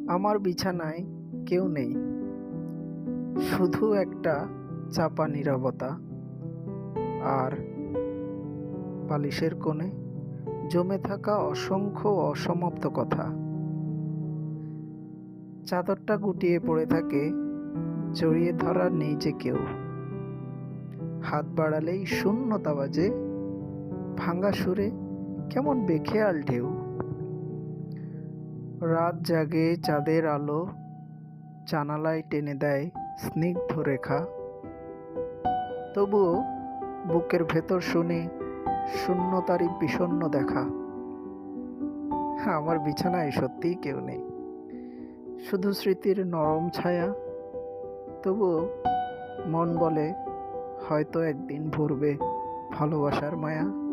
আমার বিছানায় কেউ নেই, শুধু একটা চাপা নীরবতা, আর বালিশের কোণে জমে থাকা অসংখ্য অসমাপ্ত কথা। চাদরটা গুটিয়ে পড়ে থাকে, জড়িয়ে ধরার নেই যে কেউ। হাত বাড়ালেই শূন্যতা বাজে, ভাঙা সুরে কেমন বেখেয়াল ঢেউ। রাত জাগে চাঁদের আলো, জানালায় টেনে দেয় স্নিগ্ধ রেখা। তবুও বুকের ভেতর শুনি শূন্যতারই বিষণ্ণ দেখা। আমার বিছানায় সত্যিই কেউ নেই, শুধু স্মৃতির নরম ছায়া। তবুও মন বলে, হয়তো একদিন ভরবে ভালোবাসার মায়া।